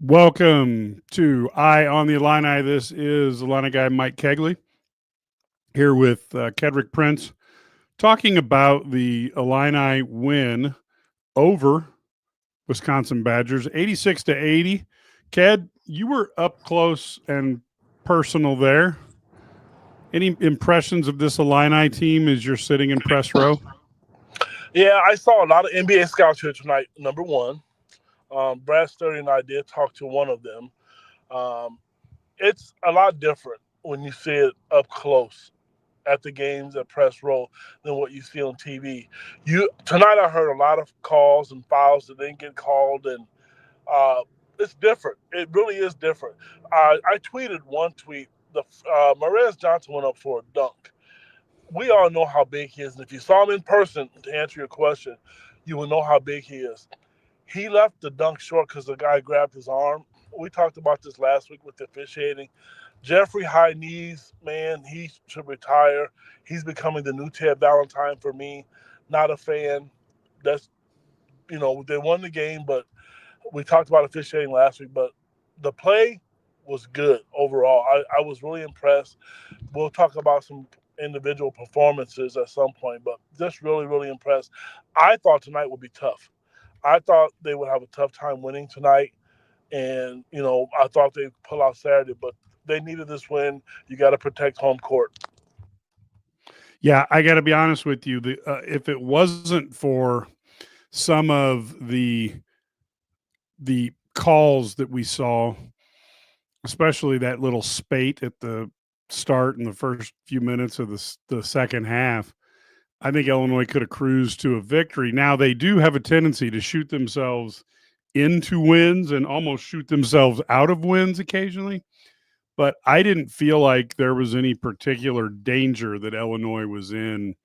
Welcome to Eye on the Illini. This is Illini guy Mike Kegley here with Kedrick Prince talking about the Illini win over Wisconsin Badgers, 86-80. Ked, you were up close and personal there. Any impressions of this Illini team as you're sitting in press row? Yeah, I saw a lot of NBA scouts here tonight. Number one, Brad Sturdy and I did talk to one of them. Um, it's a lot different when you see it up close at the games at press row than what you see on TV. You tonight, I heard a lot of calls and fouls that didn't get called, and uh, it's different. It really is different. I tweeted one tweet. The Marez Johnson went up for a dunk. We all know how big he is, and if you saw him in person, to answer your question, you will know how big he is. He left the dunk short because the guy grabbed his arm. We talked about this last week with the officiating. Jeffrey High Knees, man, he should retire. He's becoming the new Ted Valentine for me. Not a fan. That's they won the game, but we talked about officiating last week. But the play was good overall. I was really impressed. We'll talk about some individual performances at some point, but just really, really impressed. I thought tonight would be tough. I thought they would have a tough time winning tonight, and I thought they'd pull out Saturday, but they needed this win. You got to protect home court. Yeah, I got to be honest with you. If it wasn't for some of the calls that we saw, especially that little spate at the start in the first few minutes of the second half, I think Illinois could have cruised to a victory. Now they do have a tendency to shoot themselves into wins and almost shoot themselves out of wins occasionally. But I didn't feel like there was any particular danger that Illinois was in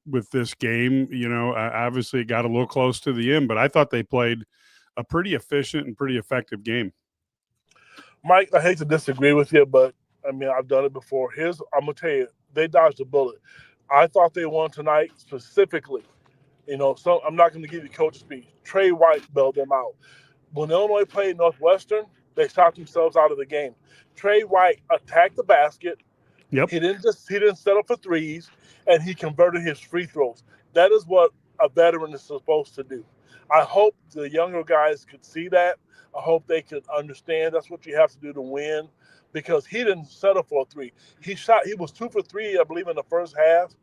with this game. Obviously it got a little close to the end, but I thought they played a pretty efficient and pretty effective game. Mike, I hate to disagree with you, but I mean I've done it before. I'm gonna tell you, they dodged a bullet. I thought they won tonight specifically. So I'm not going to give you coach speech. Trey White bailed them out. When Illinois played Northwestern, they stopped themselves out of the game. Trey White attacked the basket. Yep. He didn't settle for threes, and he converted his free throws. That is what a veteran is supposed to do. I hope the younger guys could see that. I hope they could understand that's what you have to do to win, because he didn't settle for a three. He was 2 for 3, I believe, in the first half.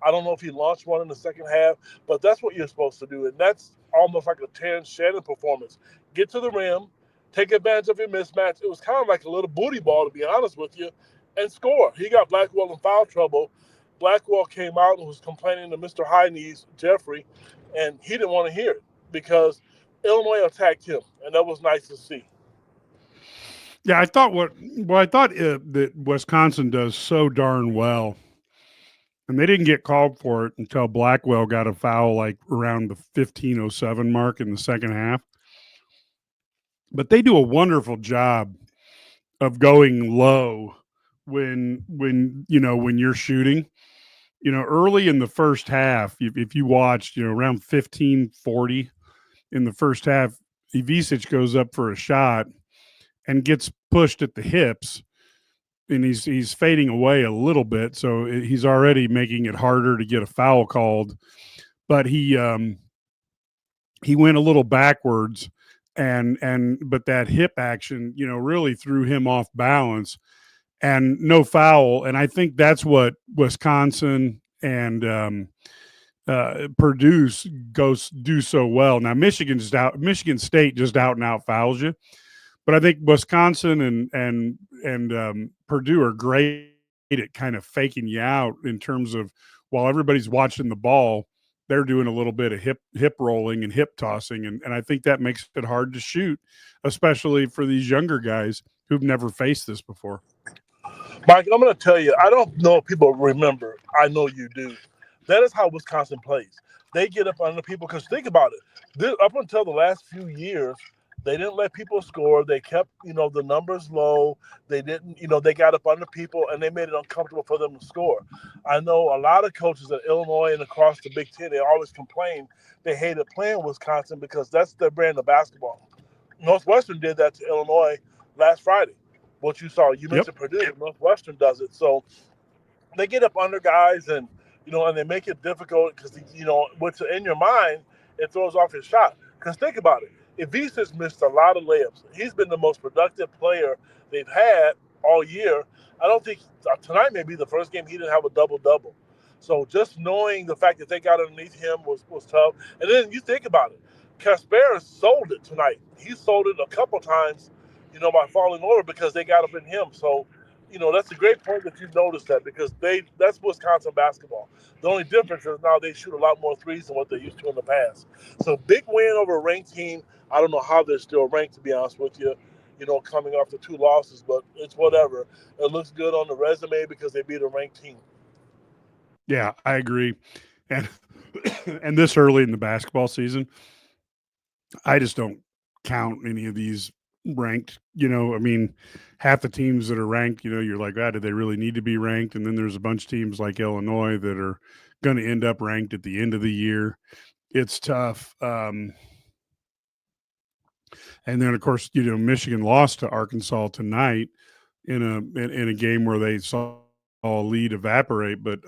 I don't know if he launched one in the second half, but that's what you're supposed to do. And that's almost like a Terrence Shannon performance. Get to the rim, take advantage of your mismatch. It was kind of like a little booty ball, to be honest with you, and score. He got Blackwell in foul trouble. Blackwell came out and was complaining to Mr. High Knees, Jeffrey, and he didn't want to hear it because Illinois attacked him, and that was nice to see. Yeah, I thought that Wisconsin does so darn well, and they didn't get called for it until Blackwell got a foul like around the 15:07 mark in the second half. But they do a wonderful job of going low when you're shooting. Early in the first half, if you watched, around 15:40 in the first half, Ivisic goes up for a shot and gets pushed at the hips, and he's fading away a little bit, so he's already making it harder to get a foul called. But he went a little backwards, and but that hip action, really threw him off balance, and no foul. And I think that's what Wisconsin and Purdue goes do so well. Now Michigan State just out and out fouls you, but I think Wisconsin and Purdue are great at kind of faking you out in terms of, while everybody's watching the ball, they're doing a little bit of hip rolling and hip tossing, and I think that makes it hard to shoot, especially for these younger guys who've never faced this before. Mike, I'm going to tell you, I don't know if people remember. I know you do. That is how Wisconsin plays. They get up under people because think about it. Up until the last few years, they didn't let people score. They kept, the numbers low. They didn't, they got up under people and they made it uncomfortable for them to score. I know a lot of coaches at Illinois and across the Big Ten, they always complain they hated playing Wisconsin because that's their brand of basketball. Northwestern did that to Illinois last Friday. What you saw, you Yep. mentioned Purdue, Northwestern does it. So they get up under guys and and they make it difficult because what's in your mind, it throws off his shot. Because think about it, if Visas missed a lot of layups, he's been the most productive player they've had all year. I don't think tonight may be the first game he didn't have a double double. So just knowing the fact that they got underneath him was tough. And then you think about it, Casperas sold it tonight. He sold it a couple times, by falling over because they got up in him. So that's a great point that you noticed that because that's Wisconsin basketball. The only difference is now they shoot a lot more threes than what they used to in the past. So big win over a ranked team. I don't know how they're still ranked, to be honest with you, coming off the two losses, but it's whatever. It looks good on the resume because they beat a ranked team. Yeah, I agree. And and this early in the basketball season, I just don't count any of these ranked. I mean, half the teams that are ranked, you're like, do they really need to be ranked? And then there's a bunch of teams like Illinois that are going to end up ranked at the end of the year. It's tough. And then, of course, Michigan lost to Arkansas tonight in a game where they saw a lead evaporate, but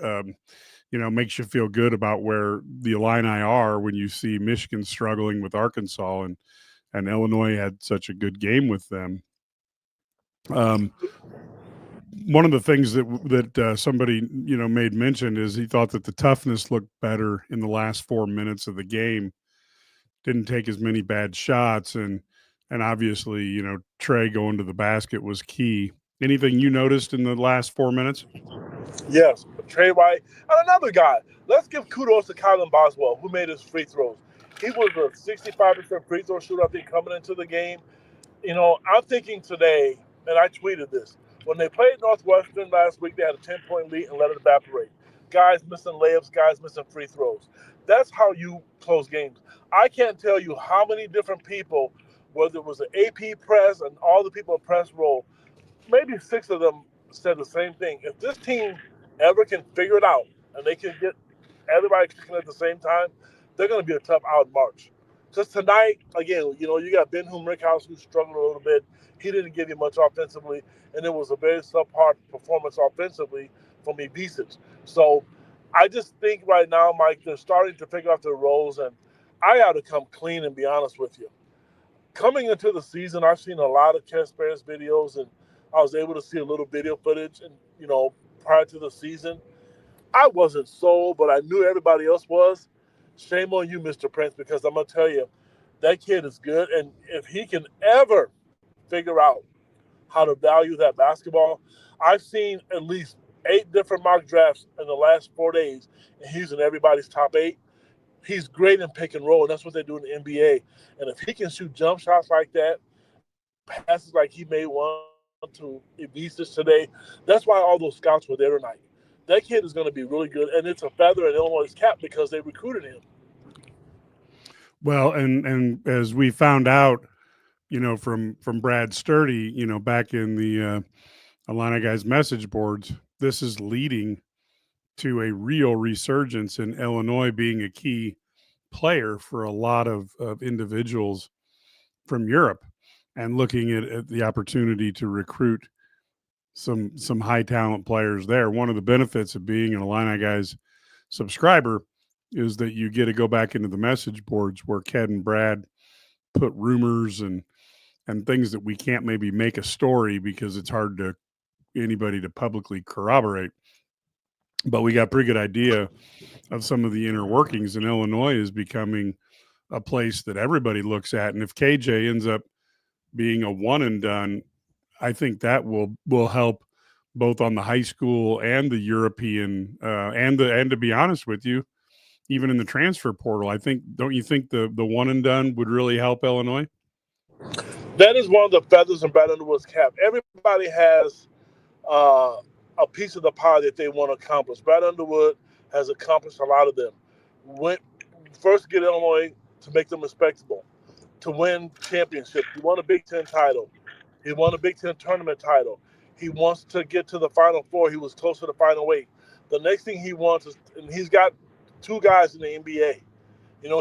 makes you feel good about where the Illini are when you see Michigan struggling with Arkansas and Illinois had such a good game with them. One of the things that somebody made mention is he thought that the toughness looked better in the last 4 minutes of the game. Didn't take as many bad shots, and obviously Trey going to the basket was key. Anything you noticed in the last 4 minutes? Yes, Trey White and another guy. Let's give kudos to Kylan Boswell, who made his free throws. He was a 65% free throw shooter, I think, coming into the game. I'm thinking today, and I tweeted this, when they played Northwestern last week, they had a 10-point lead and let it evaporate. Guys missing layups, guys missing free throws. That's how you close games. I can't tell you how many different people, whether it was an AP press and all the people in press roll, maybe six of them said the same thing. If this team ever can figure it out and they can get everybody kicking at the same time, they're going to be a tough out March. Because tonight, again, you got Ben Rickhouse who struggled a little bit. He didn't give you much offensively, and it was a very subpar performance offensively from Ibisevic. So I just think right now, Mike, they're starting to figure out their roles, and I got to come clean and be honest with you. Coming into the season, I've seen a lot of Casperas videos, and I was able to see a little video footage, and prior to the season, I wasn't sold, but I knew everybody else was. Shame on you, Mr. Prince, because I'm gonna tell you, that kid is good, and if he can ever figure out how to value that basketball, I've seen at least 8 different mock drafts in the last 4 days, and he's in everybody's top 8. He's great in pick and roll, and that's what they do in the NBA. And if he can shoot jump shots like that, passes like he made one to Ibisevic today, that's why all those scouts were there tonight. That kid is going to be really good, and it's a feather in Illinois' cap because they recruited him. Well, and as we found out, from Brad Sturdy, back in the IlliniGuys message boards, this is leading to a real resurgence in Illinois being a key player for a lot of individuals from Europe and looking at the opportunity to recruit some high talent players there. One of the benefits of being an IlliniGuys subscriber is that you get to go back into the message boards where Ked and Brad put rumors and things that we can't maybe make a story because it's hard to anybody to publicly corroborate. But we got a pretty good idea of some of the inner workings, and Illinois is becoming a place that everybody looks at. And if KJ ends up being a one and done, I think that will help both on the high school and the European and to be honest with you, even in the transfer portal. I think, don't you think the one and done would really help Illinois? That is one of the feathers in Brad Underwood's cap. Everybody has uh, a piece of the pie that they want to accomplish. Brad Underwood has accomplished a lot of them. Went first get Illinois to make them respectable, to win championships. He won a Big Ten title. He won a Big Ten tournament title. He wants to get to the Final Four. He was close to the Final Eight. The next thing he wants is, and he's got 2 guys in the NBA.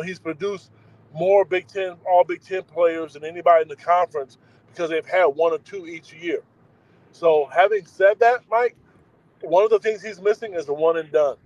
He's produced more Big Ten, all Big Ten players than anybody in the conference because they've had one or two each year. So having said that, Mike, one of the things he's missing is the one and done.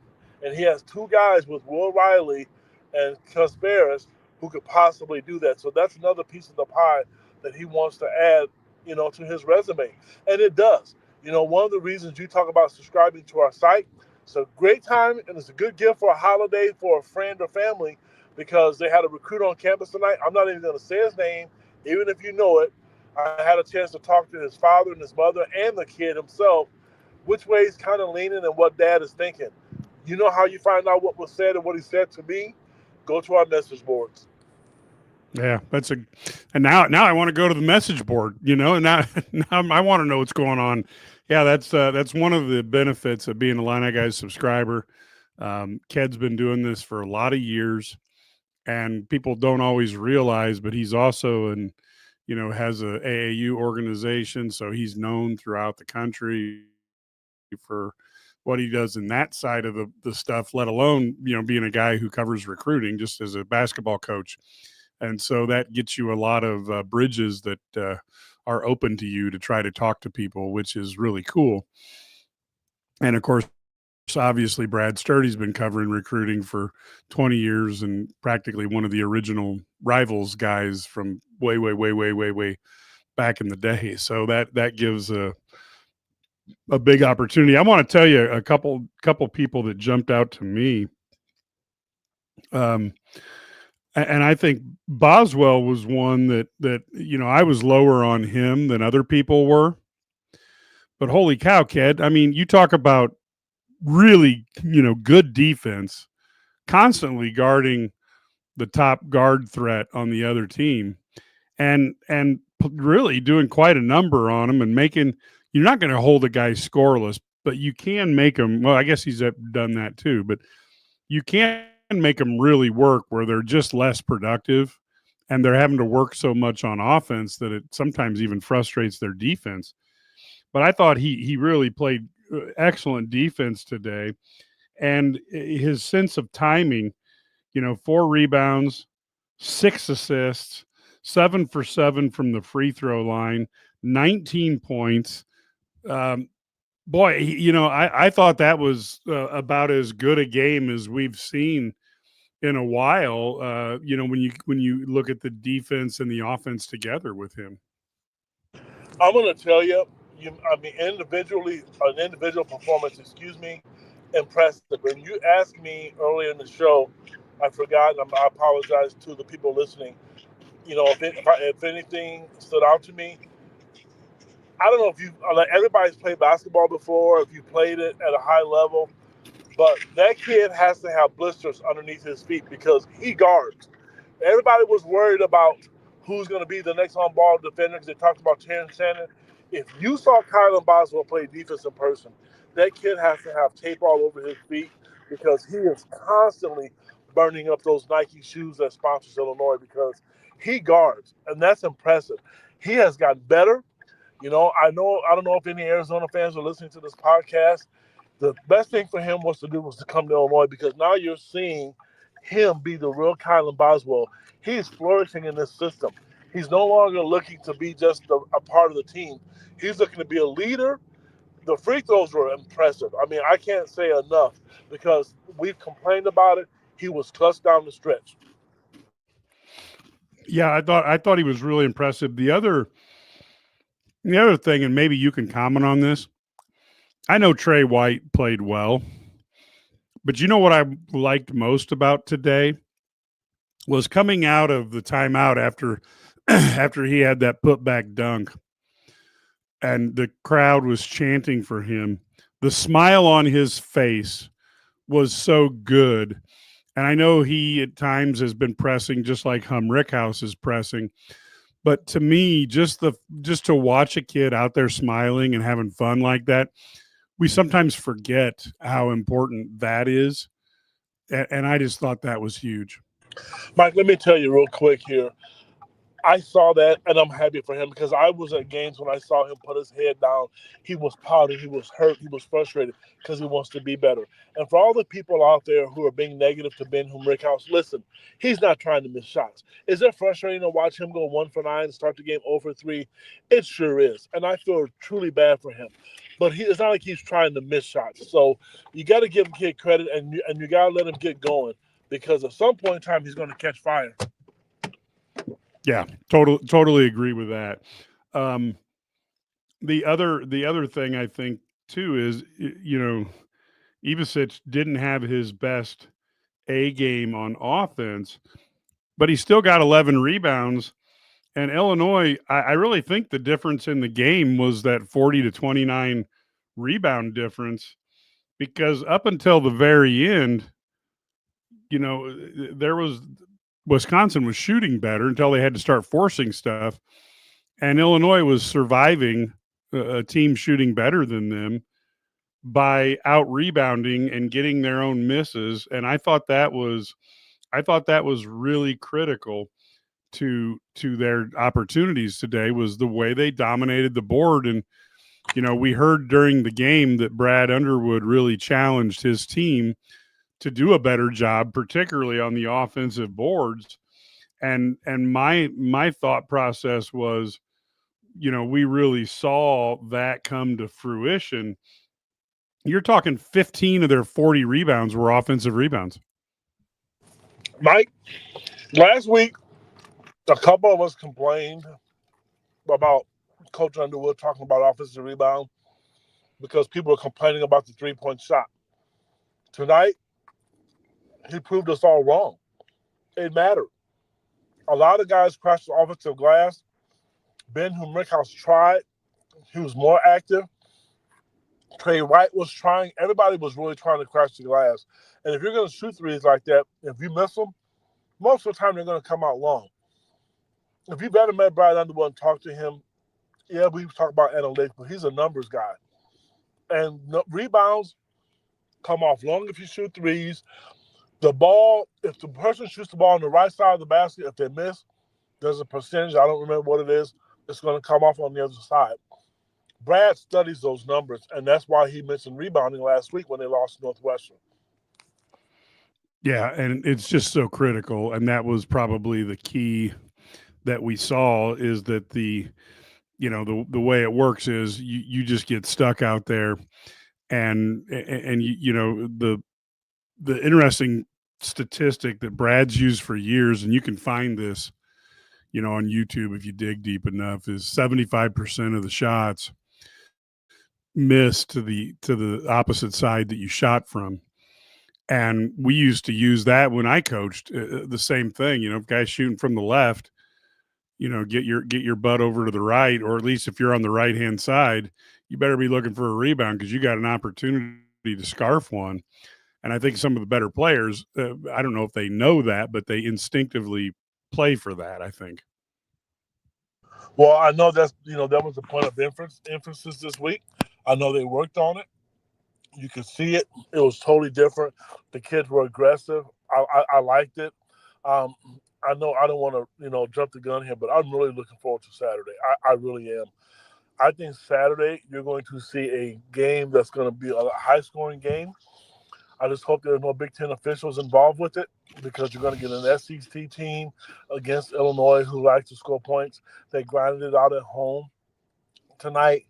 And he has two guys with Will Riley and Cusparis who could possibly do that. So that's another piece of the pie that he wants to add, to his resume. And it does. One of the reasons you talk about subscribing to our site, it's a great time and it's a good gift for a holiday for a friend or family because they had a recruit on campus tonight. I'm not even going to say his name, even if you know it. I had a chance to talk to his father and his mother and the kid himself, which way he's kind of leaning and what dad is thinking. You know how you find out what was said and what he said to me? Go to our message boards. Yeah, and now I want to go to the message board, and now I want to know what's going on. Yeah, that's one of the benefits of being a Illini Guys subscriber. Ked's been doing this for a lot of years, and people don't always realize, but he's also has a AAU organization, so he's known throughout the country for what he does in that side of the stuff, let alone, being a guy who covers recruiting just as a basketball coach. And so that gets you a lot of bridges that are open to you to try to talk to people, which is really cool. And of course, obviously, Brad Sturdy's been covering recruiting for 20 years and practically one of the original Rivals guys from way, way, way, way, way, way back in the day. So that gives a big opportunity. I want to tell you a couple people that jumped out to me. And I think Boswell was one that I was lower on him than other people were. But holy cow, kid. I mean, you talk about really, good defense, constantly guarding the top guard threat on the other team and really doing quite a number on them and you're not going to hold a guy scoreless, but you can make him, well, I guess he's done that too, but you can make them really work where they're just less productive and they're having to work so much on offense that it sometimes even frustrates their defense. But I thought he really played excellent defense today, and his sense of timing, 4 rebounds, 6 assists, 7 for 7 from the free throw line, 19 points. Boy, I thought that was about as good a game as we've seen in a while. When you look at the defense and the offense together with him. I'm going to tell you, an individual performance, impressive. When you asked me earlier in the show, I forgot, and I apologize to the people listening. If anything stood out to me, I don't know if everybody's played basketball before, if you played it at a high level, but that kid has to have blisters underneath his feet because he guards. Everybody was worried about who's going to be the next on-ball defender because they talked about Terrence Shannon. If you saw Kylan Boswell play defense in person, that kid has to have tape all over his feet because he is constantly burning up those Nike shoes that sponsors Illinois because he guards, and that's impressive. He has gotten better. I don't know if any Arizona fans are listening to this podcast. The best thing for him was to come to Illinois because now you're seeing him be the real Kylan Boswell. He's flourishing in this system. He's no longer looking to be just a part of the team. He's looking to be a leader. The free throws were impressive. I mean, I can't say enough because we've complained about it. He was clutched down the stretch. Yeah, I thought he was really impressive. The other thing, and maybe you can comment on this, I know Trey White played well, but you know what I liked most about today was coming out of the timeout after he had that putback dunk and the crowd was chanting for him. The smile on his face was so good. And I know he at times has been pressing just like Rickhouse is pressing. But to me, just to watch a kid out there smiling and having fun like that, we sometimes forget how important that is. And I just thought that was huge. Mike, let me tell you real quick here. I saw that, and I'm happy for him because I was at games when I saw him put his head down. He was pouting, he was hurt, he was frustrated because he wants to be better. And for all the people out there who are being negative to Ben Rickhouse, listen, he's not trying to miss shots. Is it frustrating to watch him go 1 for 9 and start the game 0 for 3? It sure is, and I feel truly bad for him. But it's not like he's trying to miss shots. So you got to give the kid credit, and you got to let him get going because at some point in time he's going to catch fire. Yeah, totally agree with that. The other thing I think too is, Ivasic didn't have his best A game on offense, but he still got 11 rebounds. And Illinois, I really think the difference in the game was that 40-29 rebound difference, because up until the very end, there was Wisconsin was shooting better until they had to start forcing stuff, and Illinois was surviving a team shooting better than them by out rebounding and getting their own misses. And I thought that was really critical to their opportunities today, was the way they dominated the board. And we heard during the game that Brad Underwood really challenged his team to do a better job, particularly on the offensive boards. And my thought process was, we really saw that come to fruition. You're talking 15 of their 40 rebounds were offensive rebounds. Mike, last week, a couple of us complained about Coach Underwood talking about offensive rebound because people were complaining about the three-point shot. Tonight, he proved us all wrong. It mattered. A lot of guys crashed the offensive glass. Ben Rickhouse tried. He was more active. Trey Wright was trying. Everybody was really trying to crash the glass. And if you're going to shoot threes like that, if you miss them, most of the time they're going to come out long. If you've ever met Brad Underwood and talked to him, yeah, we talk about analytics, but he's a numbers guy. And rebounds come off long if you shoot threes. The ball, if the person shoots the ball on the right side of the basket, if they miss, there's a percentage, I don't remember what it is, it's going to come off on the other side. Brad studies those numbers, and that's why he mentioned rebounding last week when they lost to Northwestern. Yeah, and it's just so critical, and that was probably the key that we saw, is that the way it works is you just get stuck out there, and the interesting statistic that Brad's used for years, and you can find this on YouTube if you dig deep enough, is 75% of the shots miss to the opposite side that you shot from. And we used to use that when I coached, the same thing, guys shooting from the left, get your butt over to the right, or at least if you're on the right hand side, you better be looking for a rebound because you got an opportunity to scarf one. And I think some of the better players, I don't know if they know that, but they instinctively play for that, I think. Well, I know that was the point of emphasis this week. I know they worked on it. You could see it. It was totally different. The kids were aggressive. I liked it. I know I don't want to jump the gun here, but I'm really looking forward to Saturday. I really am. I think Saturday you're going to see a game that's going to be a high-scoring game. I just hope there's no Big Ten officials involved with it, because you're going to get an SEC team against Illinois who likes to score points. They grinded it out at home tonight.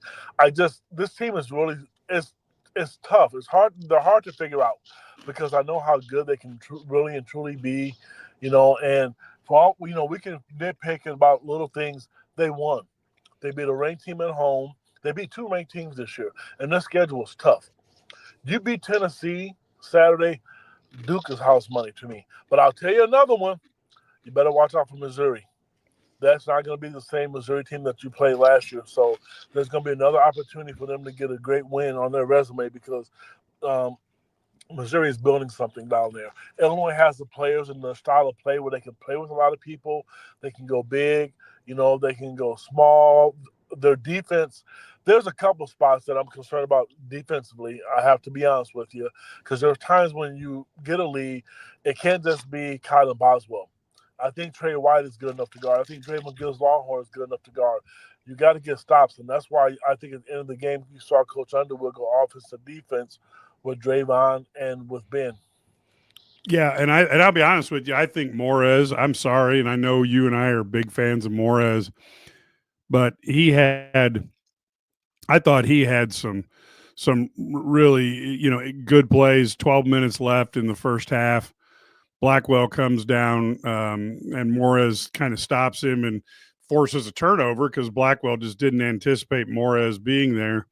This team is really it's tough. It's hard. They're hard to figure out because I know how good they can really and truly be, And for all we can nitpick about little things. They won. They beat a ranked team at home. They beat 2 ranked teams this year, and their schedule is tough. You beat Tennessee Saturday, Duke is house money to me. But I'll tell you another one. You better watch out for Missouri. That's not going to be the same Missouri team that you played last year. So there's going to be another opportunity for them to get a great win on their resume, because Missouri is building something down there. Illinois has the players and the style of play where they can play with a lot of people. They can go big. They can go small. Their defense, there's a couple spots that I'm concerned about defensively, I have to be honest with you, because there are times when you get a lead, it can't just be Kylan Boswell. I think Trey White is good enough to guard. I think Draymond Gill's Longhorn is good enough to guard. You got to get stops, and that's why I think at the end of the game you saw Coach Underwood go offense to defense with Draymond and with Ben. Yeah, and I'll be honest with you. I think Morez. I'm sorry, and I know you and I are big fans of Morez, but he had. I thought he had some really good plays. 12 minutes left in the first half. Blackwell comes down, and Morez kind of stops him and forces a turnover because Blackwell just didn't anticipate Morez being there.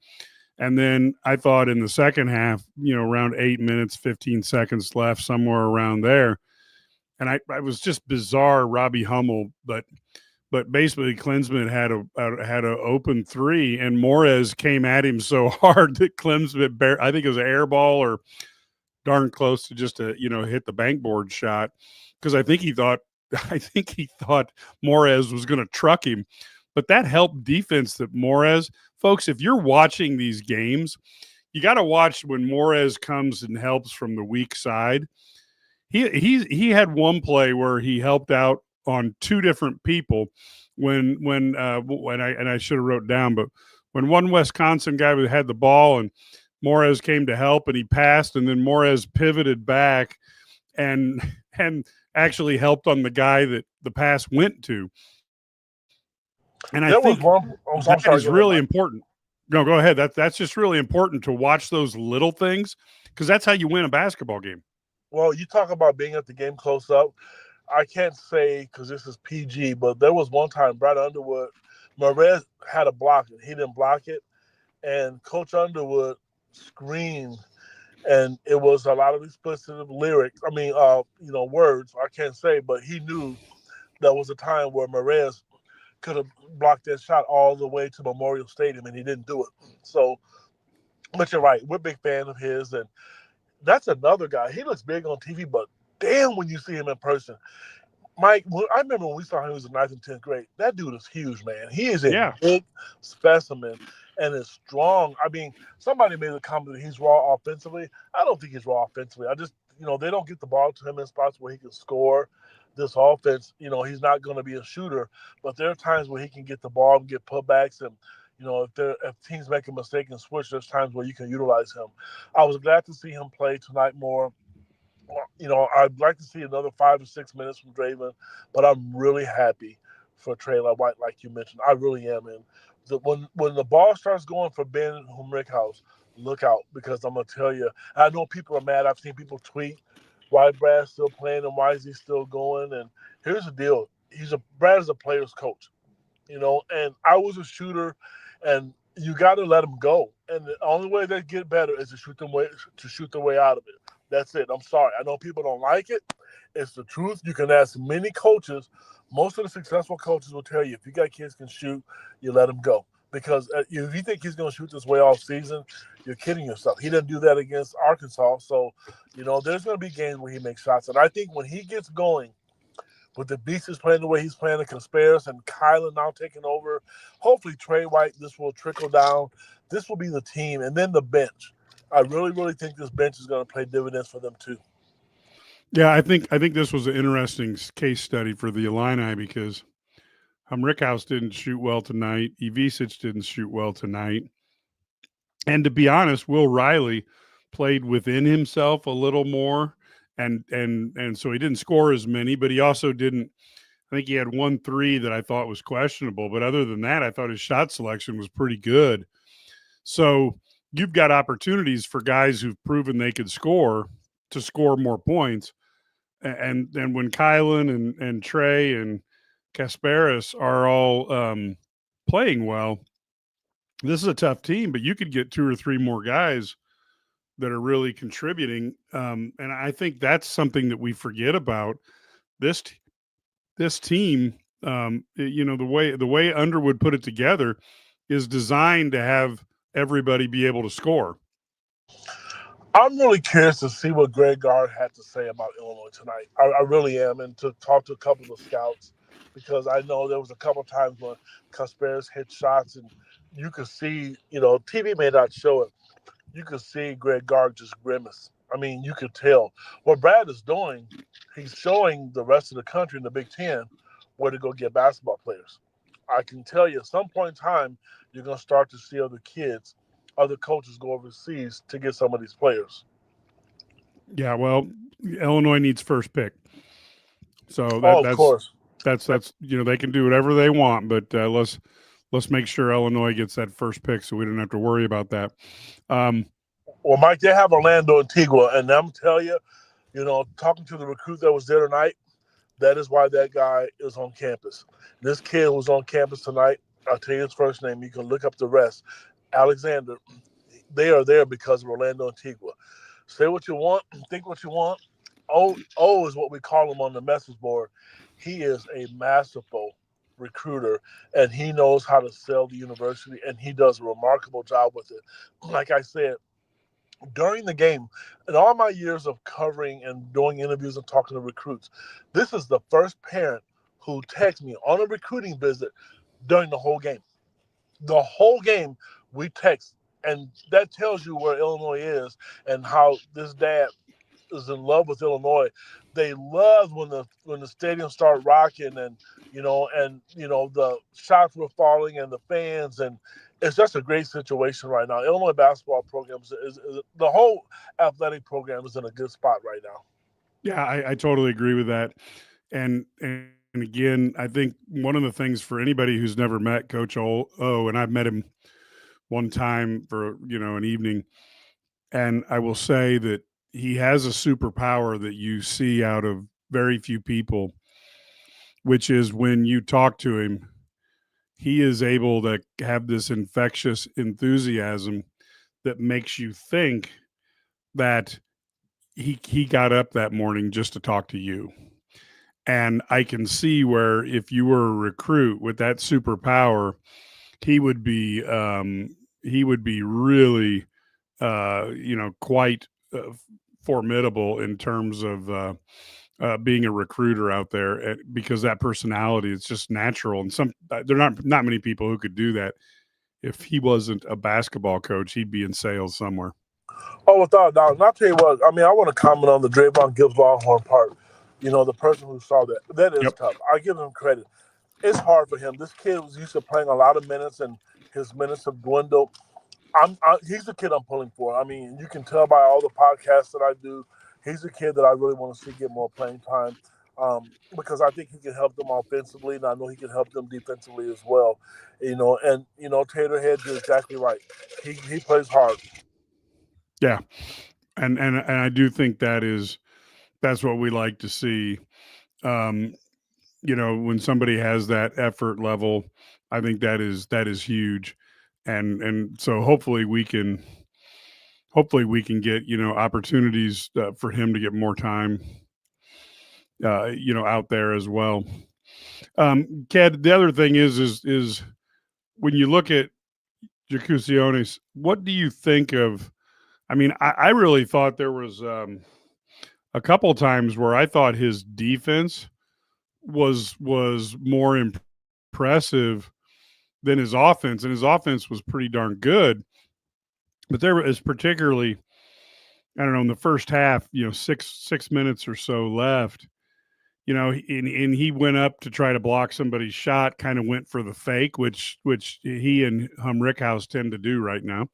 And then I thought in the second half, around 8 minutes, 15 seconds left, somewhere around there. And I was just bizarre, Robbie Hummel, but basically Klinsman had a open three, and Morez came at him so hard that Klinsman, I think it was an air ball or darn close to just hit the bankboard shot, because I think he thought Morez was going to truck him. But that helped defense that Morez, folks, if you're watching these games, you got to watch when Morez comes and helps from the weak side. He had one play where he helped out on two different people when I should have wrote down, but when one Wisconsin guy had the ball and Morez came to help and he passed, and then Morez pivoted back and actually helped on the guy that the pass went to. And I think that is really important. No, go ahead. That's just really important to watch those little things, because that's how you win a basketball game. Well, you talk about being at the game close up. I can't say because this is PG, but there was one time Brad Underwood, Morez had a block and he didn't block it, and Coach Underwood screamed, and it was a lot of explicit lyrics. I mean, words I can't say, but he knew there was a time where Morez could have blocked that shot all the way to Memorial Stadium, and he didn't do it. So, but you're right, we're a big fan of his, and that's another guy. He looks big on TV, but damn, when you see him in person, Mike, I remember when we saw him, he was in 9th and 10th grade. That dude is huge, man. He is a big specimen and is strong. I mean, somebody made a comment that he's raw offensively. I don't think he's raw offensively. I just, they don't get the ball to him in spots where he can score. This offense, he's not going to be a shooter, but there are times where he can get the ball and get putbacks, and if teams make a mistake and switch, there's times where you can utilize him. I was glad to see him play tonight more. I'd like to see another 5 or 6 minutes from Draymond, but I'm really happy for Trey White, like you mentioned. I really am. And when the ball starts going for Ben Humrickhouse, look out, because I'm going to tell you, I know people are mad. I've seen people tweet, why Brad's still playing and why is he still going? And here's the deal. Brad is a player's coach, and I was a shooter, and you got to let him go. And the only way they get better is to shoot their way out of it. That's it. I'm sorry. I know people don't like it. It's the truth. You can ask many coaches. Most of the successful coaches will tell you, if you got kids can shoot, you let them go. Because if you think he's going to shoot this way all season, you're kidding yourself. He didn't do that against Arkansas. So, there's going to be games where he makes shots. And I think when he gets going, with the Beasts playing the way he's playing, the Conspirators and Kylan now taking over, hopefully Trey White, this will trickle down. This will be the team. And then the bench. I really, really think this bench is going to play dividends for them too. Yeah, I think this was an interesting case study for the Illini, because Rickhouse didn't shoot well tonight. Ivisic didn't shoot well tonight. And to be honest, Will Riley played within himself a little more, and so he didn't score as many, but he also didn't. I think he had 1 3 that I thought was questionable, but other than that, I thought his shot selection was pretty good. So you've got opportunities for guys who've proven they could score to score more points. And when Kylan and Trey and Kasparis are all playing well, this is a tough team, but you could get 2 or 3 more guys that are really contributing. And I think that's something that we forget about this team. The way Underwood put it together is designed to have everybody be able to score. I'm really curious to see what Greg Gard had to say about Illinois tonight. I really am, and to talk to a couple of scouts, because I know there was a couple of times when Kasparis hit shots, and you could see, TV may not show it, you could see Greg Gard just grimace. I mean, you could tell what Brad is doing. He's showing the rest of the country in the Big Ten where to go get basketball players. I can tell you, at some point in time, you're going to start to see other kids, other coaches go overseas to get some of these players. Yeah, well, Illinois needs first pick, so Oh, that of that's course. that's they can do whatever they want, but let's make sure Illinois gets that first pick so we don't have to worry about that. Um, Well, Mike, they have Orlando Antigua, and I'm telling you, talking to the recruit that was there tonight, that is why that guy is on campus. This kid was on campus tonight. I'll tell you his first name. You can look up the rest. Alexander. They are there because of Orlando Antigua. Say what you want, think what you want. O is what we call him on the message board. He is a masterful recruiter, and he knows how to sell the university, and he does a remarkable job with it. Like I said, during the game, in all my years of covering and doing interviews and talking to recruits, this is the first parent who texts me on a recruiting visit during the whole game. The whole game, we text, and that tells you where Illinois is and how this dad is in love with Illinois. They love when the stadium start rocking, and the shots were falling and the fans, and it's just a great situation right now. Illinois basketball program is the whole athletic program is in a good spot right now. yeah, I totally agree with that. And again, I think one of the things for anybody who's never met Coach O, and I've met him one time for an evening, and I will say that he has a superpower that you see out of very few people, which is when you talk to him, he is able to have this infectious enthusiasm that makes you think that he got up that morning just to talk to you. And I can see where if you were a recruit with that superpower, he would be really quite formidable in terms of being a recruiter out there because that personality is just natural. And there are not many people who could do that. If he wasn't a basketball coach, he'd be in sales somewhere. Oh, without a doubt. And I'll tell you what, I mean, I want to comment on the Draymond Gibbs Longhorn part. The person who saw that. That is Yep. tough. I give him credit. It's hard for him. This kid was used to playing a lot of minutes, and his minutes have dwindled. He's the kid I'm pulling for. I mean, you can tell by all the podcasts that I do. He's the kid that I really want to see get more playing time because I think he can help them offensively, and I know he can help them defensively as well. Taterhead is exactly right. He plays hard. Yeah. And I do think that's what we like to see. Um, when somebody has that effort level, I think that is huge. And so hopefully we can get opportunities for him to get more time out there as well. Ked, the other thing is when you look at Jacusiones, what do you think of? I mean, I really thought there was a couple times where I thought his defense was more impressive than his offense, and his offense was pretty darn good. But there was particularly, I don't know, in the first half, 6 minutes or so left. And he went up to try to block somebody's shot, kind of went for the fake, which he and Rickhouse tend to do right now.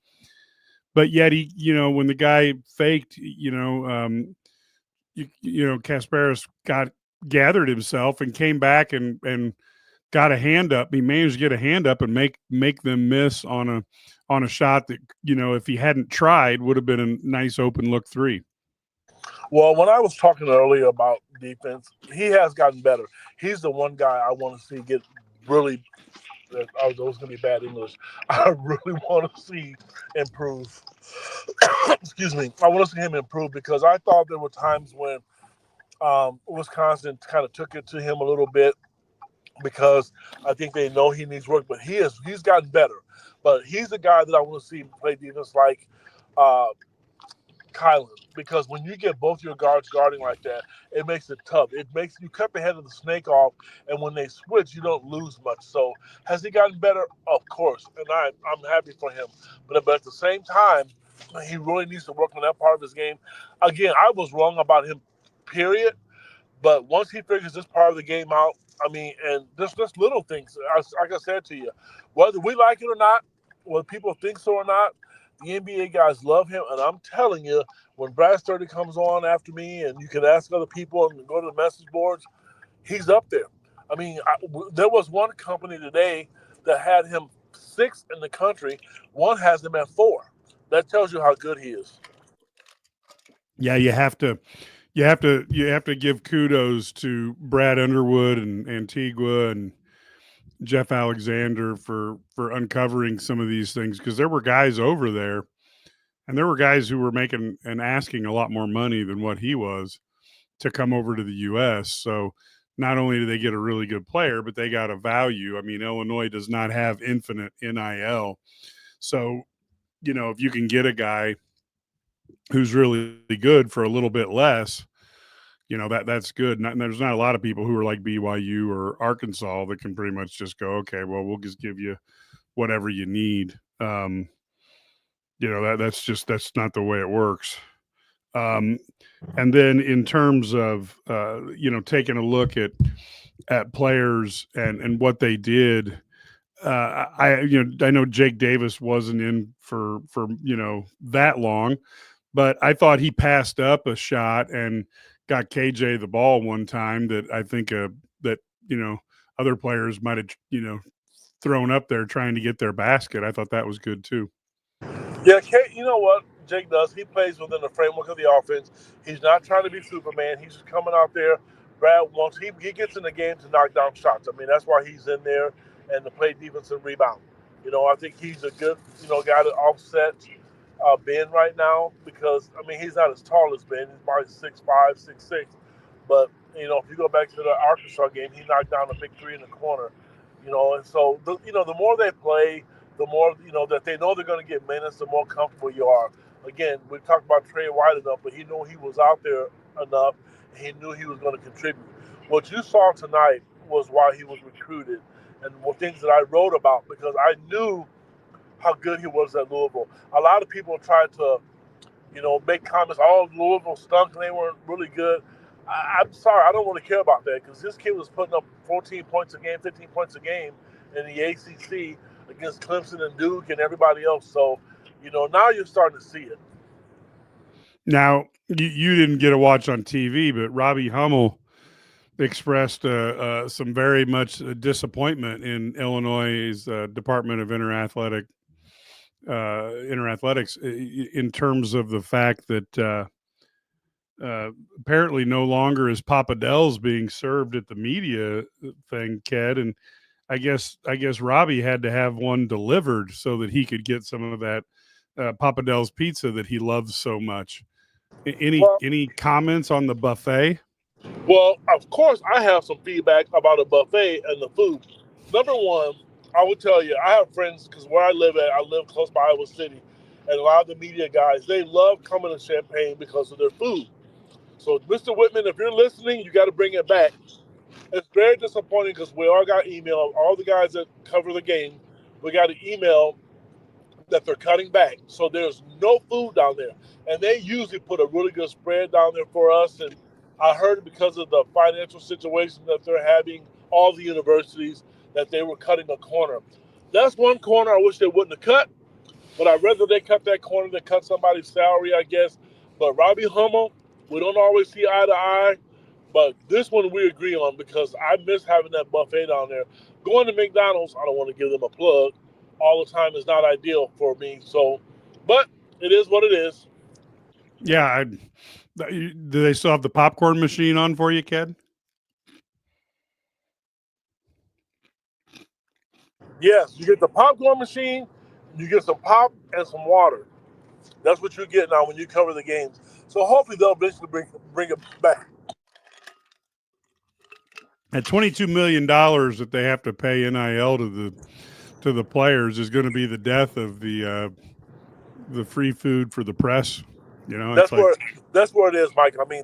But yet when the guy faked, Kasparis gathered himself and came back and got a hand up. He managed to get a hand up and make them miss on a shot that if he hadn't tried would have been a nice open look three. Well, when I was talking earlier about defense, he has gotten better. He's the one guy I want to see get really. Oh, those gonna be bad English. I really want to see improve. Excuse me. I want to see him improve because I thought there were times when Wisconsin kind of took it to him a little bit because I think they know he needs work, but he's gotten better. But he's the guy that I want to see play defense like uh, Kylan, because when you get both your guards guarding like that, it makes it tough. It makes you cut the head of the snake off, and when they switch, you don't lose much. So has he gotten better? Of course, and I'm happy for him. But at the same time, He really needs to work on that part of his game. Again, I was wrong about him, period. But once he figures this part of the game out, I mean, and just little things, like I said to you, whether we like it or not, whether people think so or not, the NBA guys love him. And I'm telling you, when Brad Sturdy comes on after me, and you can ask other people and go to the message boards, he's up there. I mean, there was one company today that had him sixth in the country. One has him at four. That tells you how good he is. Yeah, you have to give kudos to Brad Underwood and Antigua and Jeff Alexander for uncovering some of these things, because there were guys over there, and there were guys who were making and asking a lot more money than what he was to come over to the U.S. So not only do they get a really good player, but they got a value. I mean, Illinois does not have infinite NIL. So, if you can get a guy who's really good for a little bit less, that's good. There's not a lot of people who are like BYU or Arkansas that can pretty much just go, okay, well, we'll just give you whatever you need. That's not the way it works. And then in terms of taking a look at players and what they did, I know Jake Davis wasn't in for that long, but I thought he passed up a shot and got KJ the ball one time that I think that other players might have thrown up there trying to get their basket. I thought that was good too. Yeah, you know what Jake does? He plays within the framework of the offense. He's not trying to be Superman. He's just coming out there. Brad wants he gets in the game to knock down shots. I mean, that's why he's in there and to play defense and rebound. I think he's a good guy to offset Ben right now, because I mean he's not as tall as Ben. He's probably 6'5", 6'6". But if you go back to the Arkansas game, he knocked down a big three in the corner. And so the more they play, the more that they know they're going to get minutes, the more comfortable you are. Again, we talked about Trey White enough, but he knew he was out there enough, and he knew he was going to contribute. What you saw tonight was why he was recruited, and things that I wrote about, because I knew how good he was at Louisville. A lot of people tried to, make comments, oh, Louisville stunk and they weren't really good. I'm sorry, I don't really care about that, because this kid was putting up 14 points a game, 15 points a game in the ACC against Clemson and Duke and everybody else. So, now you're starting to see it. Now, you didn't get a watch on TV, but Robbie Hummel expressed some very much disappointment in Illinois' Department of Interathletics in terms of the fact that apparently no longer is Pappardell's being served at the media thing, Ked, and I guess Robbie had to have one delivered so that he could get some of that Pappardell's pizza that he loves so much. Any comments on the buffet? Well, of course, I have some feedback about a buffet and the food. Number one, I will tell you, I have friends, because where I live close by Iowa City, and a lot of the media guys, they love coming to Champaign because of their food. So, Mr. Whitman, if you're listening, you got to bring it back. It's very disappointing, because we all got email, all the guys that cover the game, we got an email that they're cutting back. So there's no food down there. And they usually put a really good spread down there for us. And I heard because of the financial situation that they're having, all the universities, that they were cutting a corner. That's one corner I wish they wouldn't have cut, but I'd rather they cut that corner than cut somebody's salary, I guess. But Robbie Hummel, we don't always see eye to eye. But this one we agree on, because I miss having that buffet down there. Going to McDonald's, I don't want to give them a plug, all the time is not ideal for me. So, but it is what it is. Yeah. Do they still have the popcorn machine on for you, Ked? Yes, you get the popcorn machine, you get some pop and some water. That's what you get now when you cover the games. So hopefully they'll eventually bring it back. At $22 million that they have to pay NIL to the players is going to be the death of the free food for the press. That's It's like, where it is, Mike. I mean,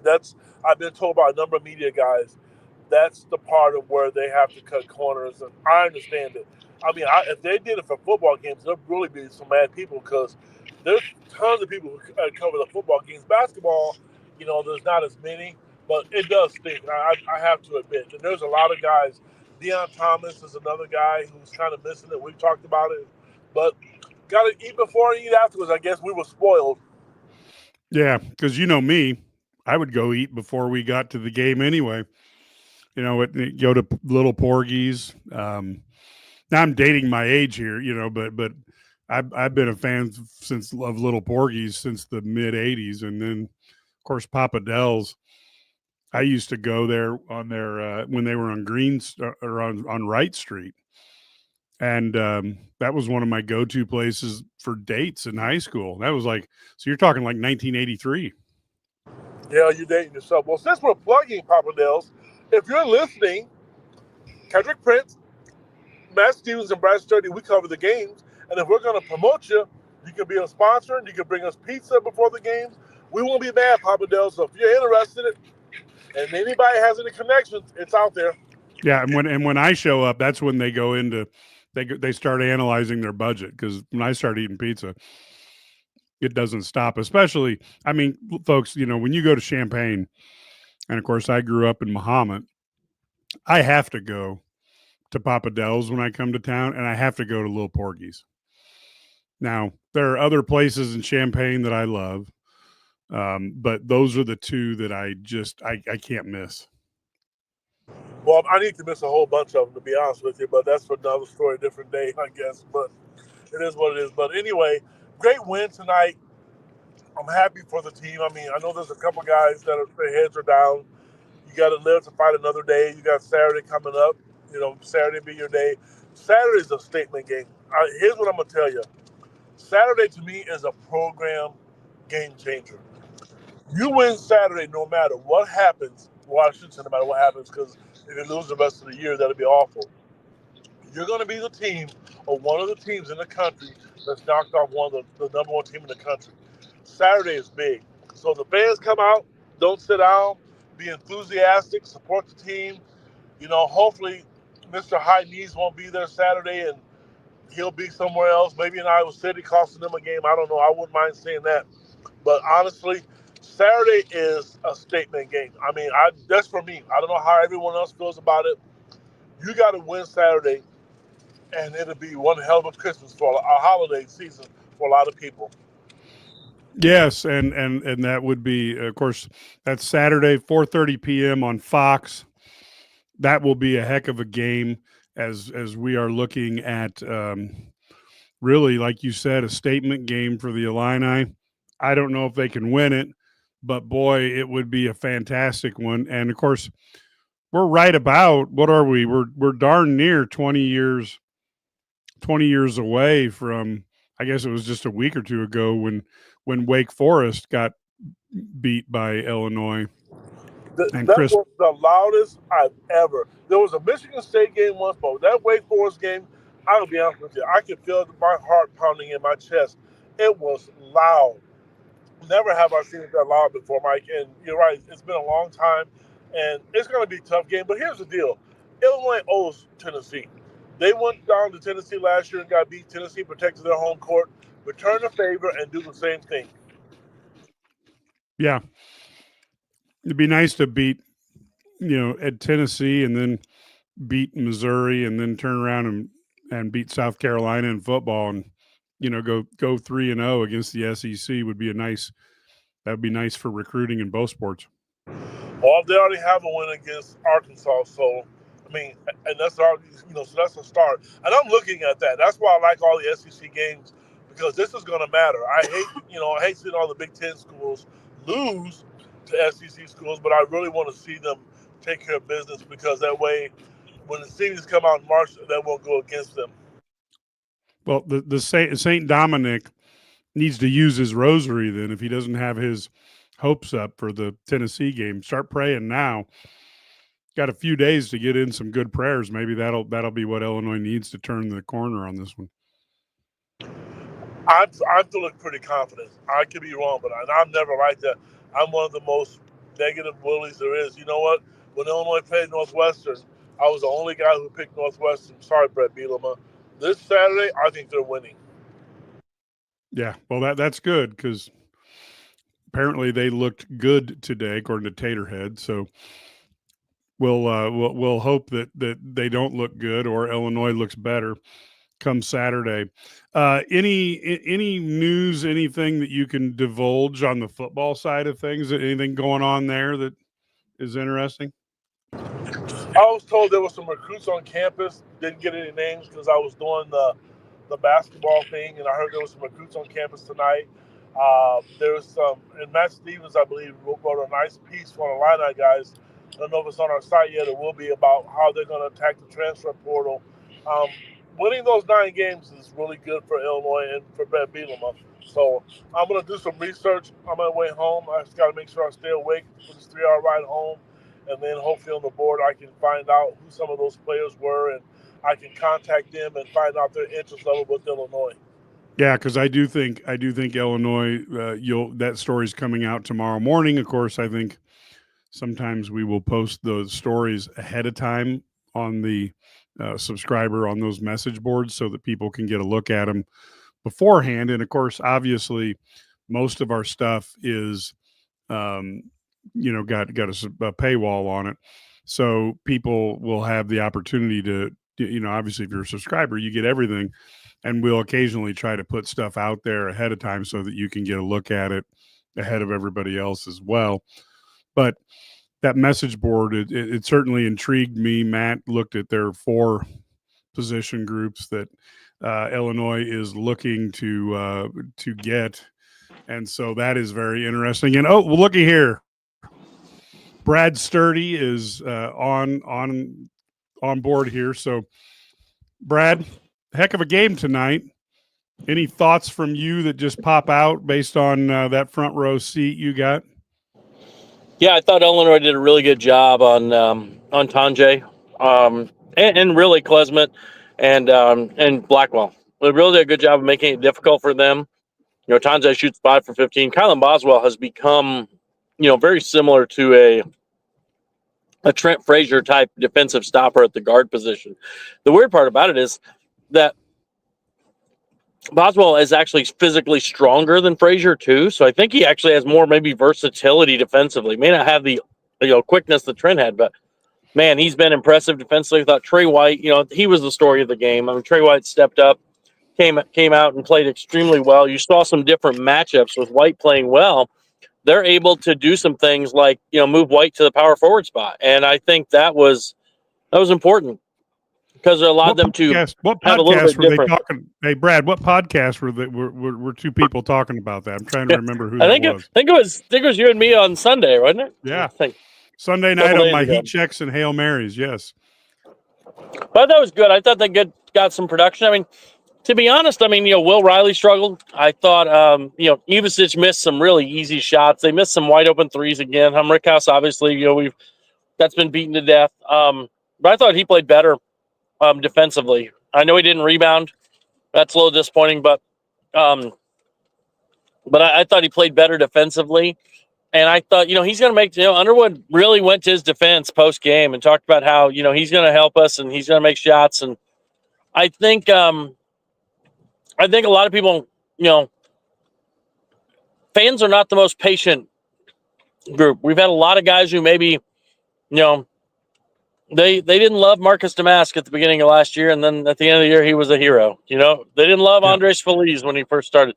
I've been told by a number of media guys. That's the part of where they have to cut corners, and I understand it. I mean, if they did it for football games, there'd really be some mad people, because there's tons of people who cover the football games. Basketball, there's not as many, but it does stink. I have to admit. And there's a lot of guys. Deion Thomas is another guy who's kind of missing it. We've talked about it. But got to eat before and eat afterwards. I guess we were spoiled. Yeah, because me, I would go eat before we got to the game anyway. Go to Little Porgies. Now I'm dating my age here, but I've been a fan since of Little Porgies since the mid '80s, and then of course Papa Del's. I used to go there on their when they were on or on Wright Street, and that was one of my go-to places for dates in high school. That was so you're talking like 1983. Yeah, you're dating yourself. Well, since we're plugging Papa Del's, if you're listening, Kendrick Prince, Matt Stevens, and Brad Sturdy, we cover the games. And if we're going to promote you, you can be a sponsor and you can bring us pizza before the games. We won't be mad, Papa Del's. So if you're interested in it and anybody has any connections, it's out there. Yeah, and when I show up, that's when they go into they start analyzing their budget, because when I start eating pizza, it doesn't stop. Especially, I mean, folks, when you go to Champaign, and of course I grew up in Mahomet, I have to go to Papa Del's when I come to town, and I have to go to Little Porgies. Now, there are other places in Champaign that I love, but those are the two that I can't miss. Well, I need to miss a whole bunch of them, to be honest with you, but that's for another story, different day, I guess. But it is what it is. But anyway, great win tonight. I'm happy for the team. I mean, I know there's a couple guys their heads are down. You got to live to fight another day. You got Saturday coming up. Saturday be your day. Saturday is a statement game. Here's what I'm going to tell you. Saturday to me is a program game changer. You win Saturday no matter what happens. Well, I shouldn't say no matter what happens, because if you lose the rest of the year, that'll be awful. You're going to be the team or one of the teams in the country that's knocked off one of the number one team in the country. Saturday is big. So the fans come out, don't sit down, be enthusiastic, support the team. Hopefully Mr. High Knees won't be there Saturday and he'll be somewhere else, maybe in Iowa City, costing them a game. I don't know. I wouldn't mind saying that. But honestly, Saturday is a statement game. I mean, that's for me. I don't know how everyone else feels about it. You got to win Saturday, and it'll be one hell of a Christmas for a holiday season for a lot of people. Yes, and that would be, of course, that's Saturday, 4:30 p.m. on Fox. That will be a heck of a game, as we are looking at really, like you said, a statement game for the Illini. I don't know if they can win it, but boy, it would be a fantastic one. And of course, we're right about, what are we? We're darn near 20 years away from, I guess it was just a week or two ago when Wake Forest got beat by Illinois. And That was the loudest I've ever. There was a Michigan State game once, but that Wake Forest game, I'll be honest with you, I could feel my heart pounding in my chest. It was loud. Never have I seen it that loud before, Mike. And you're right, it's been a long time, and it's going to be a tough game. But here's the deal: Illinois owes Tennessee. They went down to Tennessee last year and got beat. Tennessee protected their home court. Return the favor and do the same thing. Yeah, it'd be nice to beat, at Tennessee, and then beat Missouri, and then turn around and beat South Carolina in football, and go 3-0 against the SEC would be that would be nice for recruiting in both sports. Well, they already have a win against Arkansas, so I mean, and that's already, so that's a start. And I'm looking at that. That's why I like all the SEC games, because this is going to matter. I hate seeing all the Big Ten schools lose to SEC schools, but I really want to see them take care of business, because that way, when the seasons come out in March, that won't go against them. Well, the Saint Dominic needs to use his rosary then, if he doesn't have his hopes up for the Tennessee game. Start praying now. Got a few days to get in some good prayers. Maybe that'll be what Illinois needs to turn the corner on this one. I'm feeling pretty confident. I could be wrong, but I'm never like that. I'm one of the most negative bullies there is. You know what? When Illinois played Northwestern, I was the only guy who picked Northwestern. Sorry, Brett Bielema. This Saturday, I think they're winning. Yeah, well, that's good because apparently they looked good today, according to Taterhead. So we'll hope that they don't look good or Illinois looks better come Saturday. Any news, anything that you can divulge on the football side of things? Anything going on there that is interesting? I was told there were some recruits on campus. Didn't get any names because I was doing the basketball thing, and I heard there was some recruits on campus tonight. There was some, and Matt Stevens, I believe, wrote a nice piece for the Illini guys. I don't know if it's on our site yet. It will be about how they're going to attack the transfer portal. Um, Winning those 9 games is really good for Illinois and for Brett Bielema. So I'm going to do some research on my way home. I just got to make sure I stay awake for this 3-hour ride home. And then hopefully on the board I can find out who some of those players were, and I can contact them and find out their interest level with Illinois. Yeah, because I do think Illinois. That story's coming out tomorrow morning. Of course, I think sometimes we will post those stories ahead of time on the subscriber on those message boards so that people can get a look at them beforehand. And of course, obviously, most of our stuff is got a paywall on it, so people will have the opportunity to obviously if you're a subscriber you get everything, and we'll occasionally try to put stuff out there ahead of time so that you can get a look at it ahead of everybody else as well. But that message board, it certainly intrigued me. Matt looked at their 4 position groups that Illinois is looking to get, and so that is very interesting. And well, looky here, Brad Sturdy is on board here. So, Brad, heck of a game tonight. Any thoughts from you that just pop out based on that front row seat you got? Yeah, I thought Illinois did a really good job on Tanjay, and really Klesmet and Blackwell. They really did a good job of making it difficult for them. Tanjay shoots 5 for 15. Kylan Boswell has become, very similar to a Trent Frazier type defensive stopper at the guard position. The weird part about it is that Boswell is actually physically stronger than Frazier too, so I think he actually has more maybe versatility defensively. May not have the quickness that Trent had, but man, he's been impressive defensively. I thought Trey White, he was the story of the game. I mean, Trey White stepped up, came out and played extremely well. You saw some different matchups with White playing well. They're able to do some things like move White to the power forward spot, and I think that was important. Because it allowed them to have a little bit different. They talking? Hey, Brad, what podcast were 2 people talking about that? I'm trying to remember who that was. I think it was you and me on Sunday, wasn't it? Yeah, Sunday night on my heat checks and Hail Marys. Yes, but that was good. I thought they got some production. I mean, to be honest, Will Riley struggled. I thought Ivasic missed some really easy shots. They missed some wide open threes again. Rickhouse, obviously, that's been beaten to death. But I thought he played better. Defensively, I know he didn't rebound. That's a little disappointing, but I thought he played better defensively, and I thought he's going to make. Underwood really went to his defense post game and talked about how he's going to help us and he's going to make shots, and I think a lot of people fans are not the most patient group. We've had a lot of guys who maybe They didn't love Marcus Damask at the beginning of last year, and then at the end of the year, he was a hero. They didn't love Andres Feliz when he first started.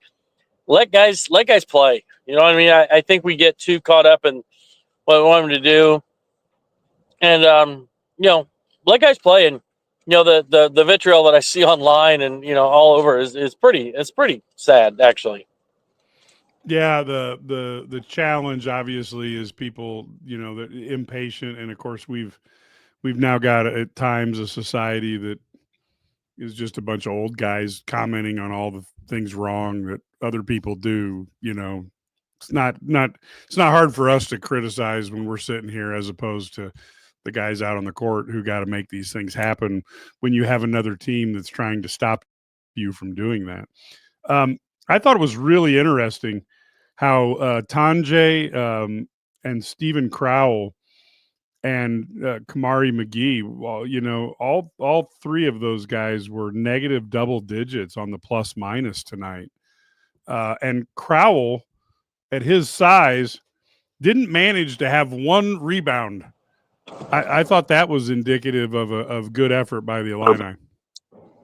Let guys play. You know what I mean? I think we get too caught up in what we want them to do, and let guys play. And the vitriol that I see online and all over is pretty sad, actually. Yeah, the challenge obviously is people that impatient, and of course we've now got at times a society that is just a bunch of old guys commenting on all the things wrong that other people do. It's not hard for us to criticize when we're sitting here as opposed to the guys out on the court who got to make these things happen when you have another team that's trying to stop you from doing that. I thought it was really interesting how Tanjay and Stephen Crowell and Kamari McGee, well, all 3 of those guys were negative double digits on the plus minus tonight. And Crowell, at his size, didn't manage to have one rebound. I thought that was indicative of good effort by the Illini.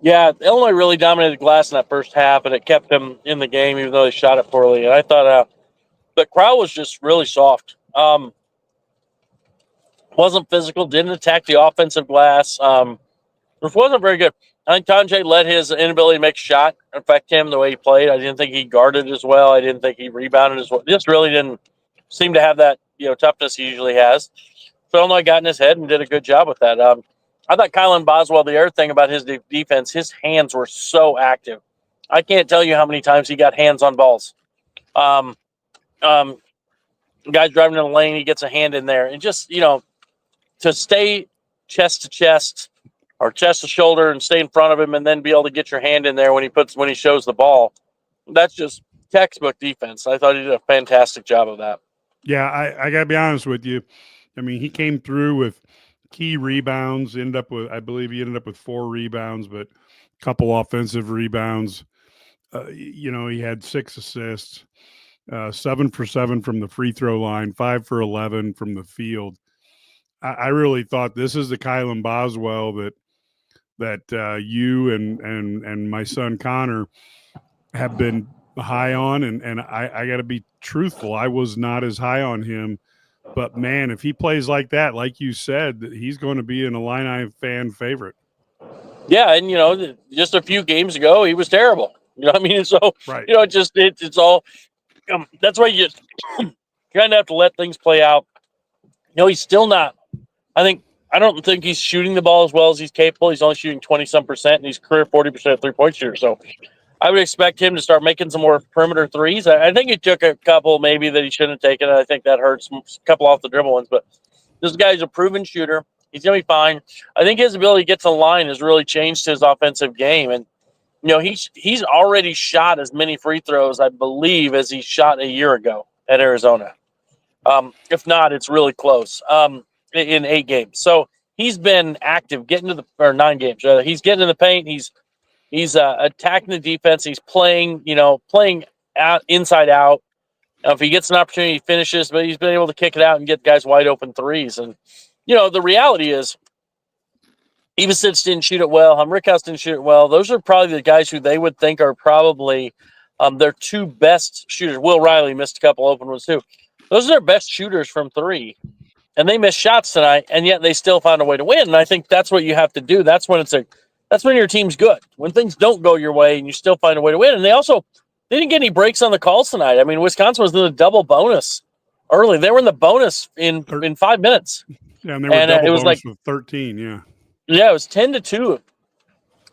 Yeah, Illinois really dominated the glass in that first half, and it kept them in the game, even though they shot it poorly. And I thought the crowd was just really soft. Wasn't physical, didn't attack the offensive glass. Which wasn't very good. I think Tanjay let his inability to make a shot affect him the way he played. I didn't think he guarded as well. I didn't think he rebounded as well. Just really didn't seem to have that toughness he usually has. So Illinois got in his head and did a good job with that. I thought Kylan Boswell, the other thing about his defense, his hands were so active. I can't tell you how many times he got hands on balls. Guy's driving in the lane, he gets a hand in there. And just, to stay chest to chest or chest to shoulder and stay in front of him and then be able to get your hand in there when he shows the ball, that's just textbook defense. I thought he did a fantastic job of that. Yeah, I got to be honest with you. I mean, he came through with key rebounds, I believe he ended up with 4 rebounds, but a couple offensive rebounds. He had 6 assists, 7 for 7 from the free throw line, 5 for 11 from the field. I really thought this is the Kylan Boswell that you and my son Connor have been high on, and I got to be truthful. I was not as high on him. But, man, if he plays like that, like you said, he's going to be an Illini fan favorite. Yeah, and, just a few games ago, he was terrible. You know what I mean? So, right. It's all that's why you kind of have to let things play out. He's still not – I don't think he's shooting the ball as well as he's capable. He's only shooting 20-some%, and he's career 40% three-point shooter. So, I would expect him to start making some more perimeter threes. I think he took a couple maybe that he shouldn't have taken. I think that hurts a couple off the dribble ones. But this guy's a proven shooter. He's going to be fine. I think his ability to get to the line has really changed his offensive game. And, he's already shot as many free throws, I believe, as he shot a year ago at Arizona. If not, it's really close in 8 games. So he's been active, or 9 games. Rather. He's getting in the paint. He's attacking the defense. He's playing out inside out. If he gets an opportunity, he finishes, but he's been able to kick it out and get guys wide open threes. And, the reality is Ivicic didn't shoot it well. Rickhouse didn't shoot it well. Those are probably the guys who they would think are probably their 2 best shooters. Will Riley missed a couple open ones too. Those are their best shooters from 3. And they missed shots tonight, and yet they still found a way to win. And I think that's what you have to do. That's when your team's good. When things don't go your way and you still find a way to win. And they didn't get any breaks on the calls tonight. I mean, Wisconsin was in the double bonus early. They were in the bonus in 5 minutes. Yeah, and they were double bonus like with 13, yeah. Yeah, it was 10-2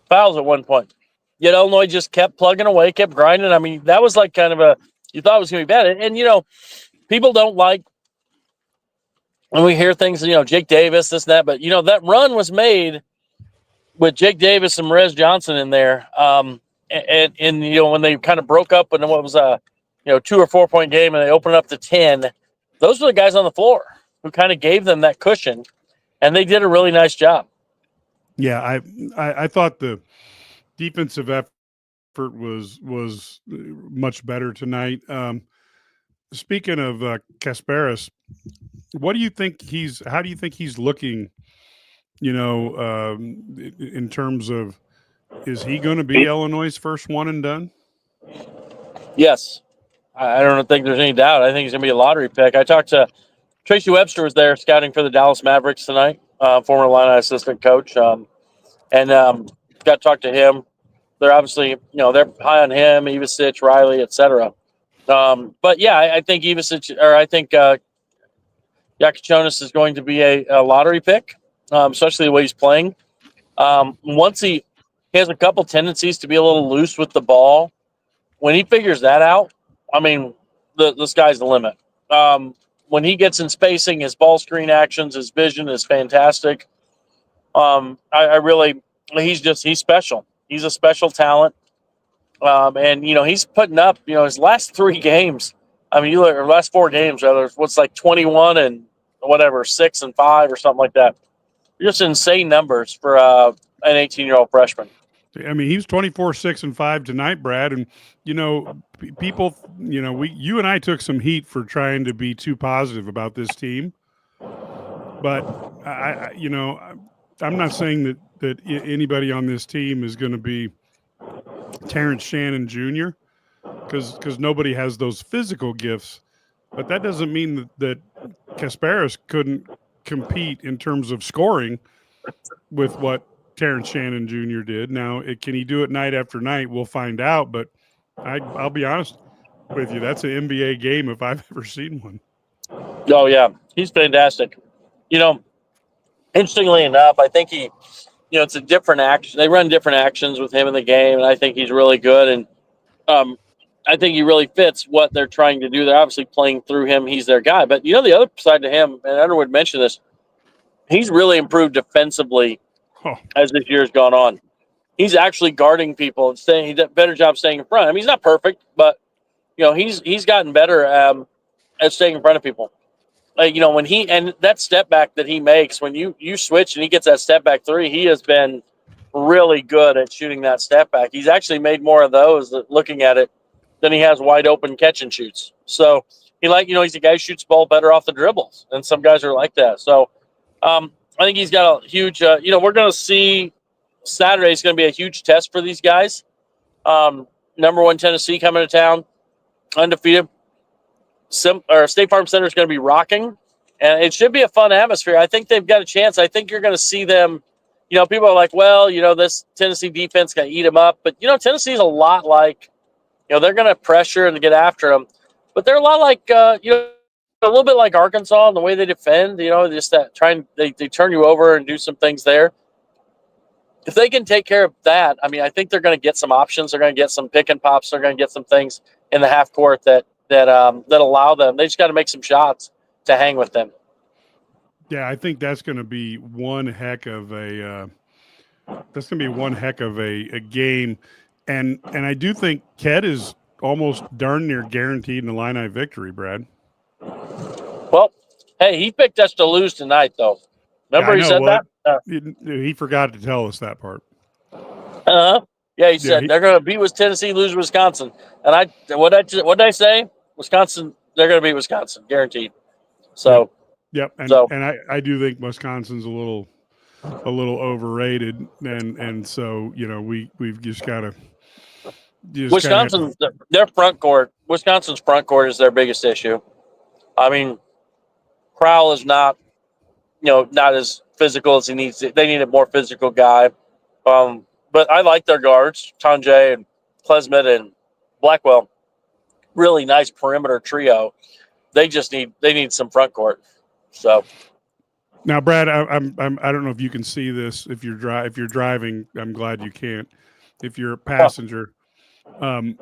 fouls at one point. Yet Illinois just kept plugging away, kept grinding. I mean, that was like kind of you thought it was going to be bad. And, people don't like when we hear things, Jake Davis, this and that. But, that run was made with Jake Davis and Merez Johnson in there. And when they kind of broke up and what was 2 or 4 point game and they opened up to 10, those were the guys on the floor who kind of gave them that cushion, and they did a really nice job. Yeah, I thought the defensive effort was much better tonight. Speaking of Kasparis, how do you think he's looking, in terms of, is he going to be Illinois' first one and done? Yes. I don't think there's any doubt. I think he's going to be a lottery pick. I talked to Tracy Webster was there scouting for the Dallas Mavericks tonight, former Illini assistant coach. And got to talk to him. They're obviously, they're high on him, Ivicic, Riley, etc. But yeah, I think Yakachonis is going to be a lottery pick, especially the way he's playing. Once he has a couple tendencies to be a little loose with the ball. When he figures that out, I mean, the sky's the limit. When he gets in spacing, his ball screen actions, his vision is fantastic. He's special. He's a special talent. And, he's putting up, his last 3 games. I mean, last 4 games, rather, what's like 21 and whatever, 6 and 5 or something like that. Just insane numbers for an 18-year-old freshman. I mean, he's 24, 6, and 5 tonight, Brad. And, people, you and I took some heat for trying to be too positive about this team. But, I'm not saying that anybody on this team is going to be Terrence Shannon Jr., because nobody has those physical gifts. But that doesn't mean that Kasparis couldn't compete in terms of scoring with what Terrence Shannon Jr. did. Now, can he do it night after night? We'll find out. But I'll be honest with you, that's an NBA game if I've ever seen one. Oh, yeah. He's fantastic. Interestingly enough, I think it's a different action. They run different actions with him in the game, and I think he's really good. And I think he really fits what they're trying to do. They're obviously playing through him. He's their guy. But, the other side to him, and Underwood mentioned this, he's really improved defensively as this year's gone on. He's actually guarding people and he did a better job staying in front. I mean, he's not perfect, but, he's gotten better at staying in front of people. Like, when and that step back that he makes, when you switch and he gets that step back three, he has been really good at shooting that step back. He's actually made more of those, looking at it, than he has wide open catch and shoots. So he's a guy who shoots the ball better off the dribbles, and some guys are like that. So I think he's got a huge, we're going to see Saturday is going to be a huge test for these guys. Number 1 Tennessee coming to town, undefeated. State Farm Center is going to be rocking, and it should be a fun atmosphere. I think they've got a chance. I think you're going to see them. People are like, well, this Tennessee defense going to eat them up. But, Tennessee's a lot like, they're going to pressure and get after them. But they're a lot like, a little bit like Arkansas in the way they defend, just that they turn you over and do some things there. If they can take care of that, I mean, I think they're going to get some options. They're going to get some pick and pops. They're going to get some things in the half court that allow them. They just got to make some shots to hang with them. Yeah, I think that's going to be one heck of a game, and I do think Ked is almost darn near guaranteed an Illini victory, Brad. Well, hey, he picked us to lose tonight, though. Remember he said that? He forgot to tell us that part. Yeah, he said they're going to beat Tennessee, lose Wisconsin. And what did I say? Wisconsin, they're going to beat Wisconsin, guaranteed. So, yep. And I do think Wisconsin's a little overrated, and so we've just got to. Wisconsin's their front court. Wisconsin's front court is their biggest issue. I mean, Crowell is not as physical as he needs. They need a more physical guy. But I like their guards, Tonje and Klesmith and Blackwell. Really nice perimeter trio. They just need some front court. So now, Brad, I don't know if you can see this. If you're driving, I'm glad you can't. If you're a passenger, I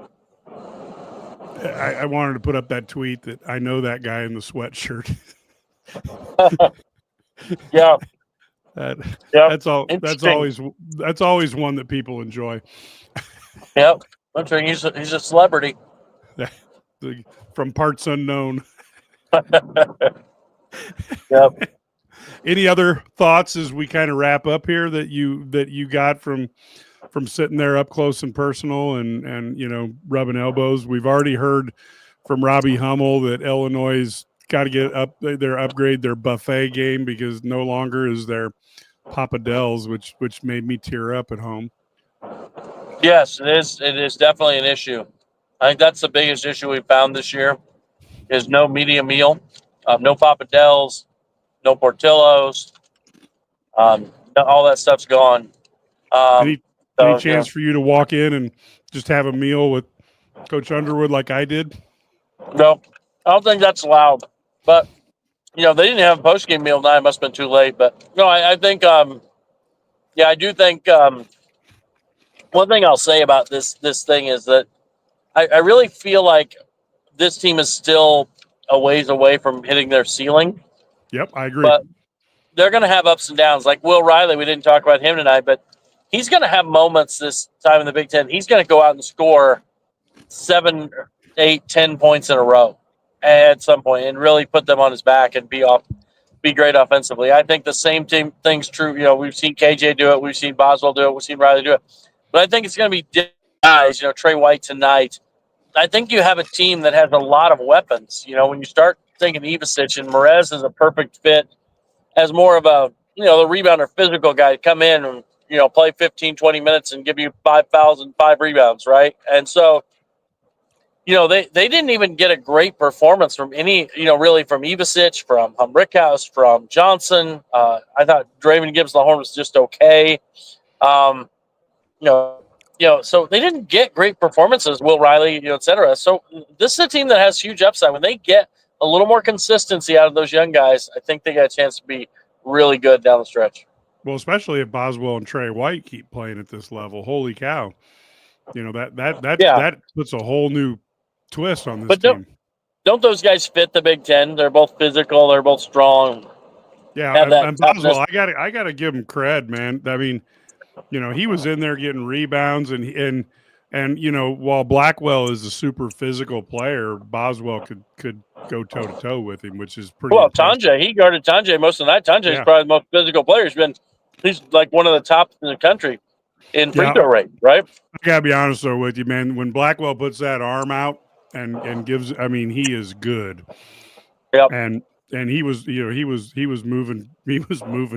wanted to put up that tweet that I know that guy in the sweatshirt. Yeah. That's always one that people enjoy. Yep. I'm sure he's a celebrity. From parts unknown. Yep. Any other thoughts as we kind of wrap up here that you got from sitting there up close and personal and rubbing elbows? We've already heard from Robbie Hummel that Illinois got to get upgrade their buffet game because no longer is there Papa Del's, which made me tear up at home. Yes, it is. It is definitely an issue. I think that's the biggest issue we found this year is no medium meal, no Papa Del's, no Portillo's, all that stuff's gone. Any chance for you to walk in and just have a meal with Coach Underwood like I did? No, I don't think that's allowed. But, they didn't have a post-game meal tonight. It must have been too late. But, no, I think, I do think one thing I'll say about this thing is that I really feel like this team is still a ways away from hitting their ceiling. Yep, I agree. But they're going to have ups and downs. Like Will Riley, we didn't talk about him tonight, but he's going to have moments this time in the Big Ten. He's going to go out and score 7, 8, 10 points in a row at some point and really put them on his back and be great offensively. I think the same thing's true. We've seen KJ do it. We've seen Boswell do it. We've seen Riley do it. but I think it's going to be different guys. Trey White tonight. I think you have a team that has a lot of weapons. When you start thinking Ivasic and Merez is a perfect fit as more of a, the rebounder physical guy to come in and, play 15, 20 minutes and give you 5,000, 5 rebounds, right? And so, they didn't even get a great performance from any, really from Ivasic, from Rickhouse, from Johnson. I thought Draven Gibbs-Lahorn was just okay. Um, so they didn't get great performances, Will Riley, et cetera. So this is a team that has huge upside. When they get a little more consistency out of those young guys, I think they got a chance to be really good down the stretch. Well, especially if Boswell and Trey White keep playing at this level. Holy cow. That puts a whole new twist on this team. Don't those guys fit the Big Ten? They're both physical. They're both strong. Yeah, and Boswell, I gotta give him cred, man. I mean, he was in there getting rebounds, and while Blackwell is a super physical player, Boswell could go toe to toe with him, which is pretty. Well, Tanjay, he guarded Tanjay most of the night. Tanjay is probably the most physical player. He's like one of the top in the country in free throw rate, right? I gotta be honest though with you, man. When Blackwell puts that arm out and gives, I mean, he is good. Yep. And he was moving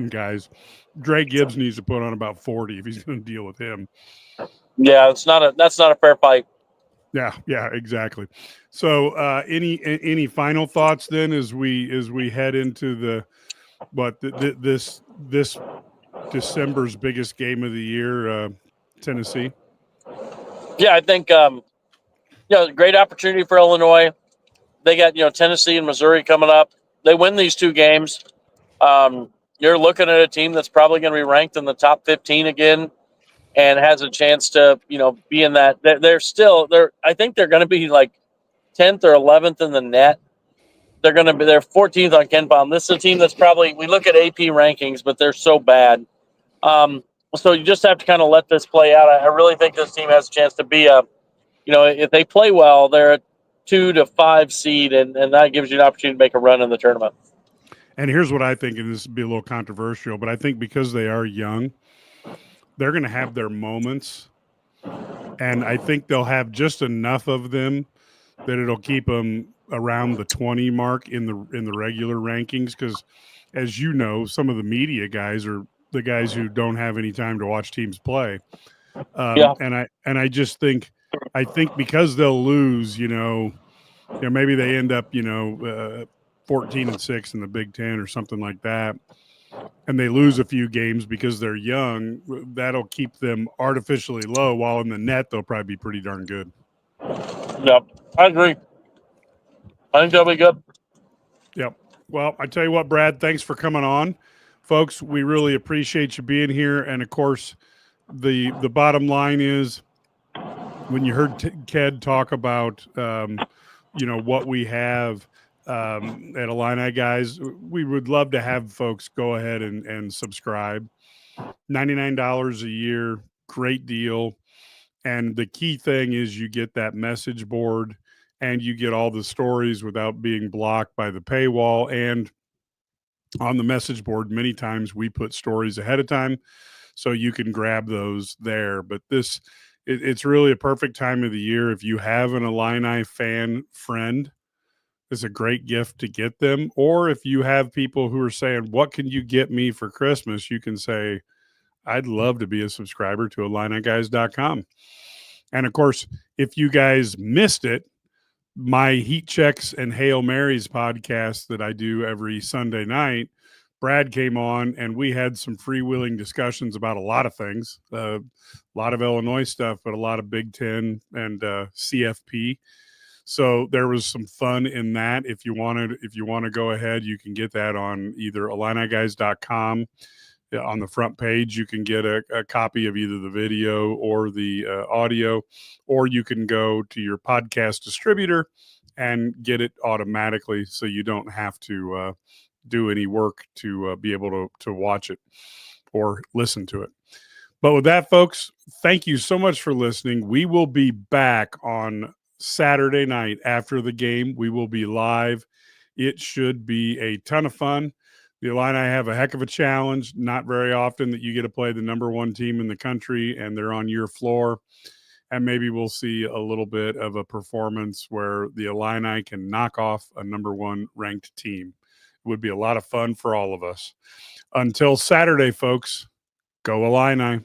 guys. Dre Gibbs needs to put on about 40 if he's going to deal with him. Yeah, that's not a fair fight. Yeah, exactly. So, any final thoughts then as we head into this December's biggest game of the year, Tennessee? Yeah, I think great opportunity for Illinois. They got Tennessee and Missouri coming up. They win these 2 games. You're looking at a team that's probably going to be ranked in the top 15 again, and has a chance to be in that. I think they're going to be like 10th or 11th in the net. They're 14th on KenPom. This is a team that's probably, we look at AP rankings, but they're so bad. So you just have to kind of let this play out. I really think this team has a chance to be if they play well, they're a 2 to 5 seed, and that gives you an opportunity to make a run in the tournament. And here's what I think, and this will be a little controversial, but I think because they are young, they're going to have their moments, and I think they'll have just enough of them that it'll keep them around the 20 mark in the regular rankings. Because, as you know, some of the media guys are the guys who don't have any time to watch teams play. And I just think because they'll lose, maybe they end up 14-6 in the Big Ten or something like that, and they lose a few games because they're young, that'll keep them artificially low, while in the net they'll probably be pretty darn good. Yep, I agree. I think they'll be good. Yep. Well, I tell you what, Brad, thanks for coming on. Folks, we really appreciate you being here. And, of course, the bottom line is, when you heard Ked talk about, what we have at IlliniGuys, we would love to have folks go ahead and subscribe. $99 a year, great deal. And the key thing is you get that message board, and you get all the stories without being blocked by the paywall. And on the message board, many times we put stories ahead of time, so you can grab those there. But it's really a perfect time of the year. If you have an Illini fan friend, it's a great gift to get them. Or if you have people who are saying, what can you get me for Christmas? You can say, I'd love to be a subscriber to IlliniGuys.com. And, of course, if you guys missed it, my Heat Checks and Hail Marys podcast that I do every Sunday night, Brad came on and we had some freewheeling discussions about a lot of things, a lot of Illinois stuff, but a lot of Big Ten and CFP. So there was some fun in that. If you want to go ahead, you can get that on either IlliniGuys.com. On the front page, you can get a copy of either the video or the audio, or you can go to your podcast distributor and get it automatically, so you don't have to do any work to be able to watch it or listen to it. But with that, folks, thank you so much for listening. We will be back on Saturday night after the game. We will be live. It should be a ton of fun. The Illini have a heck of a challenge. Not very often that you get to play the number one team in the country and they're on your floor. And maybe we'll see a little bit of a performance where the Illini can knock off a number one ranked team. It would be a lot of fun for all of us. Until Saturday, folks, go Illini.